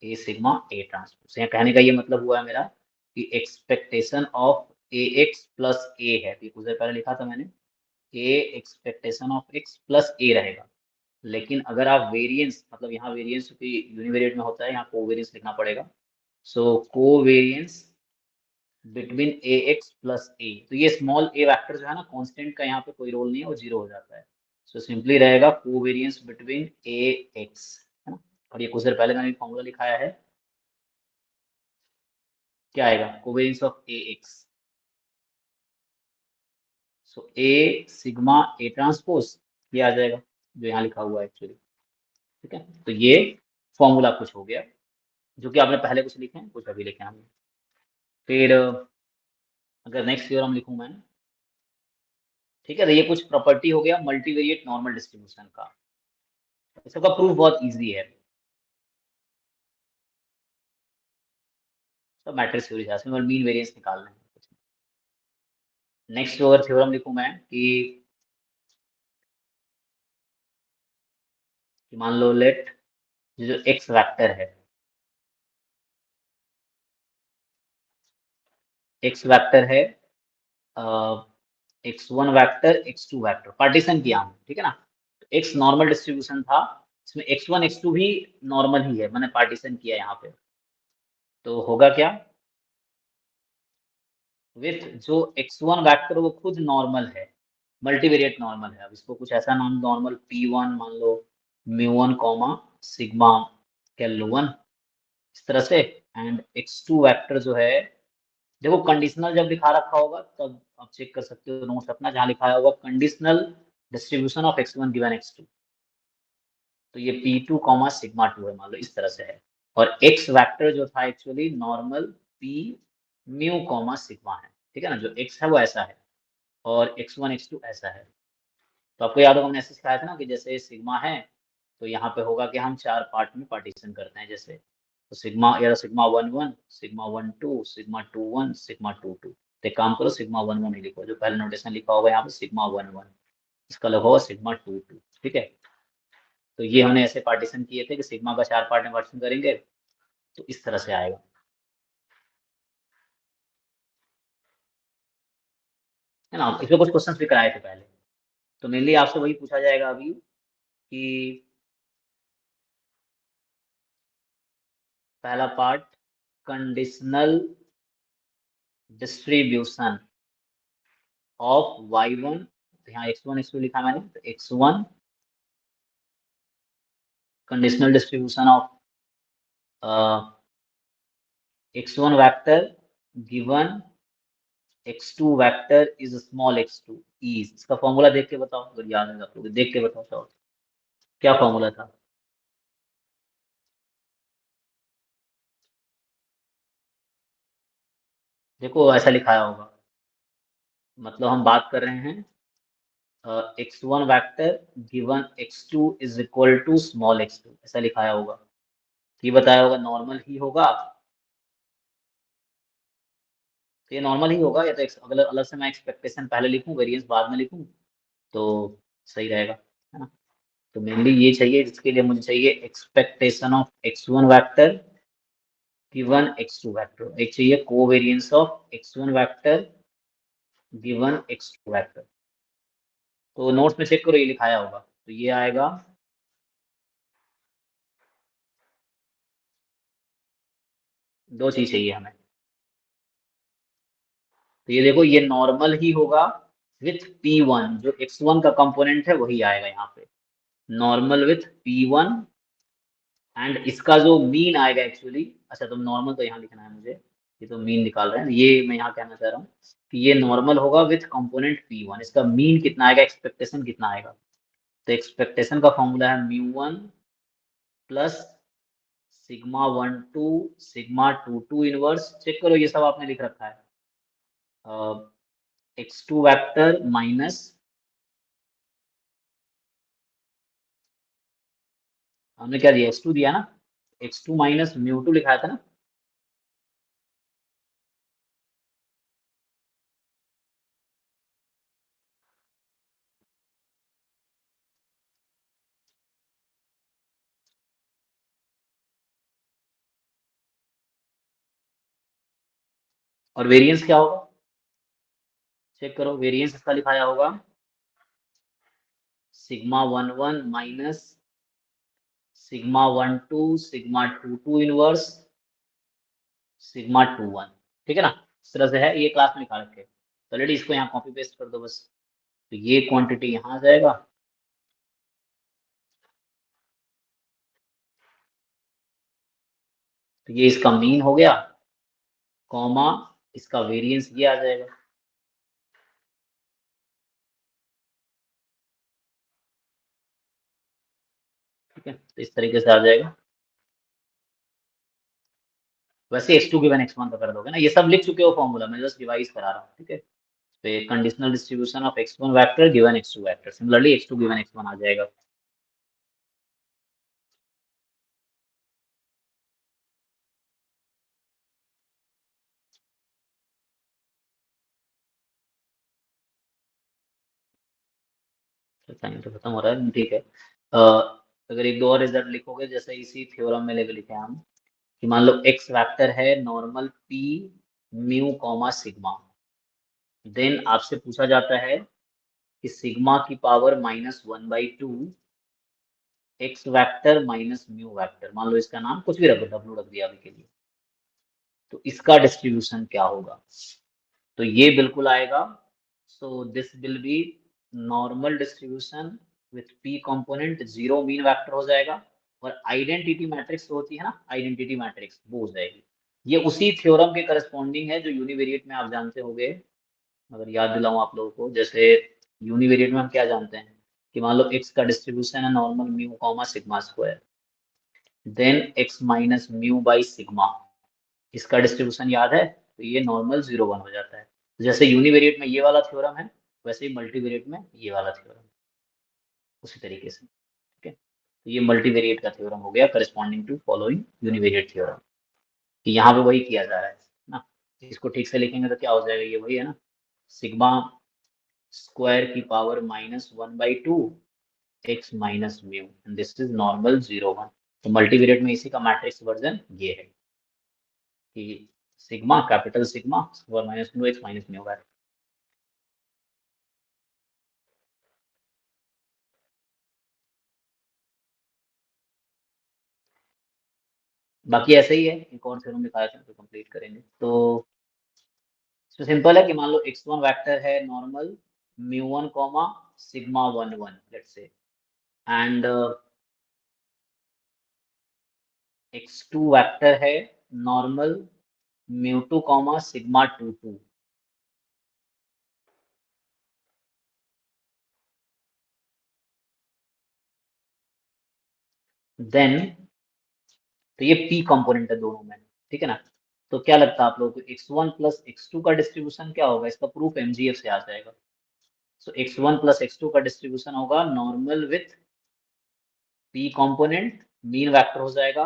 ए सिग्मा ए ट्रांसपोज। यहाँ कहने का ये मतलब हुआ है मेरा कि expectation of A X plus A है, तो कुछ देर पहले लिखा था मैंने, A expectation of X plus A रहेगा, लेकिन अगर आप वेरिएंस, मतलब यहाँ वेरिएंस क्योंकि यूनिवेरिएट में होता है, यहाँ कोवेरिएंस लिखना पड़ेगा, सो कोवेरिएंस बिटवीन ए एक्स प्लस ए, तो ये स्मॉल ए वेक्टर जो है ना, कांस्टेंट का यहाँ पे कोई रोल नहीं है, वो जीरो हो जाता है, सो सिंपली रहेगा कोवेरिएंस बिटवीन ए एक्स, है ना। और ये कुछ देर पहले मैंने फॉर्मूला लिखाया है, क्या आएगा, covariance of A x, so A sigma A transpose, ये आ जाएगा जो यहाँ लिखा हुआ है एक्चुअली, ठीक है। तो ये फॉर्मूला कुछ हो गया, जो कि आपने पहले कुछ लिखे हैं, कुछ अभी लिखे हैं हमने। फिर अगर नेक्स्ट थ्योरम लिखूं मैं, ठीक है, तो ये कुछ प्रॉपर्टी हो गया मल्टीवेरिएट नॉर्मल डिस्ट्रीब्यूशन का, इसका प्रूफ बहुत इजी है, सब मैट्रिक्स थ्योरी है, इसमें मीन वेरिएंस निकालना है। नेक्स्ट अगर थ्योरम लिखूं मैं कि मान लो लेट जो एक्स वेक्टर है, एक्स वेक्टर है, x1 vector x2 vector, partition किया हमने, ठीक है ना, एक्स नॉर्मल डिस्ट्रीब्यूशन था, इसमें x1 x2 भी नॉर्मल ही है, मैंने पार्टीशन किया यहाँ पे, तो होगा क्या, विथ जो x1 वेक्टर वो खुद नॉर्मल है, मल्टीवेरिएट नॉर्मल है, अब इसको कुछ ऐसा नाम नॉर्मल p1 मान लो, म्यू1 कॉमा सिग्मा कैल 1, इस तरह से, एंड x2 वेक्टर जो है, देखो कंडीशनल जब लिखा रखा होगा तब आप चेक कर सकते हो नोट्स अपना, जहाँ लिखा होगा conditional distribution of x1 given x2, तो ये p2 कॉमा सिग्मा 2 है, मान लो इस तरह से है। और x वेक्टर जो था actually normal p mu comma sigma है, ठीक है ना, जो x है वो ऐसा है और x1 x2 ऐसा है। तो आपको याद होगा हमने ऐसे सिखाया था ना कि जैसे सिग्मा है तो यहाँ पे होगा कि हम 4 पार्ट में पार्टीशन करते हैं, जैसे तो सिग्मा या सिग्मा 1 1, सिग्मा 1 2, सिग्मा 2 1, सिग्मा 2 2। तो एक काम करो सिग्मा 1 1 ही लिखो, जो पहले नोटेशन लिखा होगा यहाँ पे सिग्मा 1 1, इसका लिखा होगा सिग्मा 2 2, ठीक है। तो ये हमने ऐसे पार्टीशन किए थे कि सिग्मा का 4 पार्ट में पार्टीशन करेंगे तो इस तरह से आएगा। है ना, इसमें कुछ क्वेश्चंस भी कराए थे पहले, तो मेनली आपसे वही पूछा जाएगा अभी कि पहला part conditional distribution of y1, तो यहाँ x1 x2 लिखा मैंने, तो x1 conditional distribution of x1 vector given x2 vector is small x2 is, इसका फॉर्मूला देख के बताओ, अगर याद है आप लोग देख के बताओ चाहो तो। क्या फॉर्मूला था? देखो ऐसा लिखाया होगा, मतलब हम बात कर रहे हैं x1 vector given x2 is equal to small x2, ऐसा लिखाया होगा, ये बताया होगा नॉर्मल ही होगा, तो ये नॉर्मल ही होगा, या तो अगर अलग से मैं एक्सपेक्टेशन पहले लिखूं वेरिएंस बाद में लिखूं तो सही रहेगा, है ना। तो मेनली ये चाहिए, जिसके लिए मुझे चाहिए expectation of x1 vector given x2 vector, एक चाहिए covariance of x1 vector given x2 vector. तो नोट्स में चेक करो ये लिखाया होगा, तो ये आएगा दो चीज चाहिए हमें, तो ये देखो ये नॉर्मल ही होगा विथ p1, जो x1 का कंपोनेंट है वही आएगा यहाँ पे, नॉर्मल विथ p1, एंड इसका जो मीन आएगा एक्चुअली, अच्छा तो नॉर्मल तो यहाँ लिखना है मुझे, ये तो मीन निकाल रहे हैं, ये मैं यहाँ कहना चाह रहा हूँ कि ये नॉर्मल होगा विथ कंपोनेंट p1, इसका मीन कितना आएगा, एक्सपेक्टेशन कितना आएगा, तो एक्सपेक्टेशन का फॉर्मूला है μ1 plus sigma 1 2 sigma 2 2 inverse, check करो ये सब आपने लिख रखा है, x2 वेक्टर माइनस, हमने क्या दिया x2 दिया ना, x2 माइनस μ2 लिखाया था ना, और वेरिएंस क्या होगा, चेक करो वेरिएंस इसका लिखाया होगा sigma 1 1 minus sigma 1 2 sigma 2 2 inverse sigma 2 1, ठीक है ना, इस तरह से है, ये क्लास में लिखा रखे, तो ऑलरेडी इसको यहाँ कॉपी पेस्ट कर दो बस, तो ये क्वांटिटी यहाँ आ जाएगा, तो ये इसका मीन हो गया, कॉमा इसका वेरिएंस ये आ जाएगा, ठीक है, तो इस तरीके से आ जाएगा। वैसे x2 गिवन x1 का कर दोगे ना, ये सब लिख चुके हो फॉर्मूला, मैं जस्ट रिवाइज करा रहा हूँ, ठीक है। तो ये conditional distribution of x1 vector given x2 vector, similarly x2 given x1 आ जाएगा। टाइम तो खत्म हो रहा है, ठीक है। अगर एक दो और रिजल्ट लिखोगे जैसे इसी थ्योरम में लेके लिखे हैं हम, कि मान लो x वेक्टर है normal p mu comma sigma, then आपसे पूछा जाता है कि सिग्मा की power -1/2 x vector minus mu vector, मान लो इसका नाम कुछ भी रख दो, w रख दिया अभी के लिए, तो इसका डिस्ट्रीब्यूशन क्या होगा, तो ये बिल्कुल आएगा, so this will be normal distribution with p component, zero mean vector हो जाएगा, और आइडेंटिटी मैट्रिक्स होती है ना, आइडेंटिटी मैट्रिक्स वो हो जाएगी, ये उसी थ्योरम के करस्पॉन्डिंग है जो यूनिवेरिएट में आप जानते होंगे। अगर याद दिलाऊं आप लोगों को, जैसे यूनिवेरिएट में हम क्या जानते हैं कि मान लो x का डिस्ट्रीब्यूशन है normal mu comma sigma square, then x minus mu by sigma, इसका डिस्ट्रीब्यूशन याद है, तो ये नॉर्मल 0 1 हो जाता है। तो जैसे यूनिवेरिएट में ये वाला थ्योरम है, वैसे ही मल्टीवेरिएट में ये वाला थ्योरम उसी तरीके से। ठीक है, तो ये मल्टीवेरिएट का थ्योरम हो गया corresponding to following univariate theorem, कि यहाँ पे वही किया जा रहा है ना। इसको ठीक से लिखेंगे तो क्या हो जाएगा, ये वही है ना, सिग्मा स्क्वायर की power -1/2 x minus mu, and this is normal 0 1। तो मल्टीवेरिएट में इसी का मैट्रिक्स वर्जन ये है कि sigma capital sigma square -2 x minus mu है। बाकी ऐसे ही है, एक और थ्योरम दिखाया था तो कंप्लीट करेंगे। तो सिंपल है कि मान लो x1 वेक्टर है normal μ1 comma sigma 1 1 let's say, and x2 vector है नॉर्मल μ2 कॉमा सिग्मा 2 2। देन तो ये p कंपोनेंट है दोनों में, ठीक है ना। तो क्या लगता है आप लोगों को x1 प्लस x2 का डिस्ट्रीब्यूशन क्या होगा, इसका प्रूफ mgf से आ जाएगा। सो x1 प्लस x2 का डिस्ट्रीब्यूशन होगा normal with p component, mean vector हो जाएगा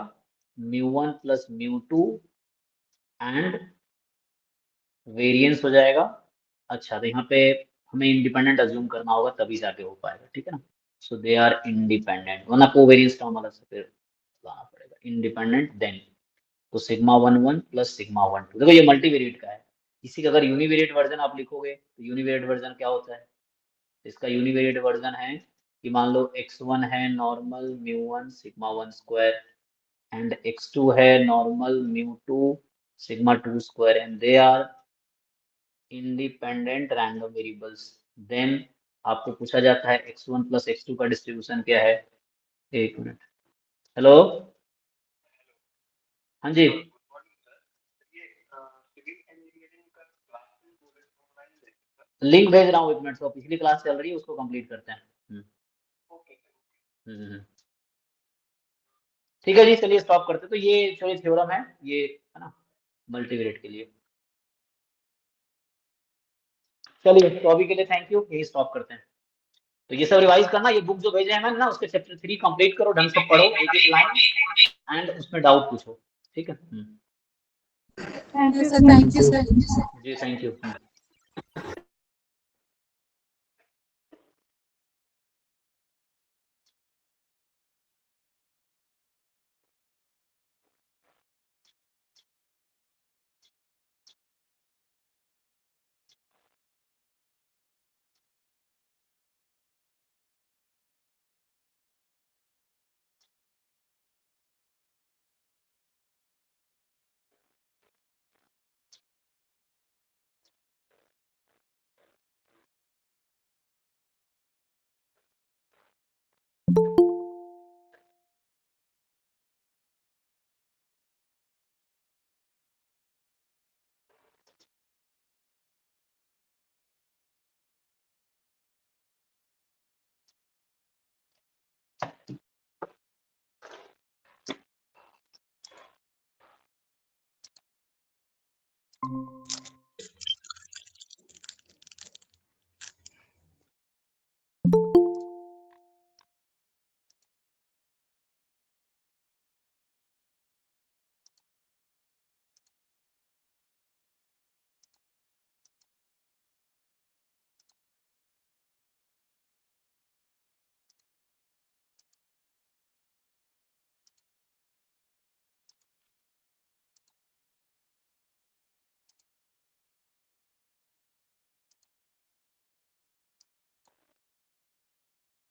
μ1 प्लस μ2 एंड वेरिएंस हो जाएगा। अच्छा, तो यहाँ पे हमें इंडिपेंडेंट अज्यूम करना होगा तभी जाके हो पाएगा, ठीक है ना। सो दे आर इंडिपेंडेंट, वरना कोवेरिएंस टर्म अलग से फिर लाना पड़ेगा। इंडिपेंडेंट देन, तो सिग्मा 1 1 प्लस सिग्मा 1 2, देखो ये मल्टीवेरिएट का है। इसी का अगर यूनिवेरिएट वर्जन आप लिखोगे तो यूनिवेरिएट वर्जन क्या होता है, इसका यूनिवेरिएट वर्जन है कि मान लो x1 है normal μ1 sigma 1 square and x2 है normal μ2 sigma 2 square, and they are independent random variables. Then आपको पूछा जाता है x1 प्लस x2 का डिस्ट्रीब्यूशन क्या है। एक मिनट, हेलो, हाँ जी, लिंक भेज रहा हूँ, एक मिनट, तो पिछली क्लास चल रही है उसको कंप्लीट करते हैं। हम्म। ठीक है जी, चलिए स्टॉप करते हैं। तो ये जो थ्योरम है ना मल्टीवेरिएट के लिए। चलिए, तो अभी के लिए थैंक यू, यही स्टॉप करते हैं। तो ये सब रिवाइज करना, ये बुक जो भेजे हैं मैंने ना उसके चैप्टर 3 कंप्लीट करो, ढंग से पढ़ो एक एक लाइन, एंड उसमें डाउट पूछो, ठीक है। Thank you sir, thank you sir. जी थैंक यू।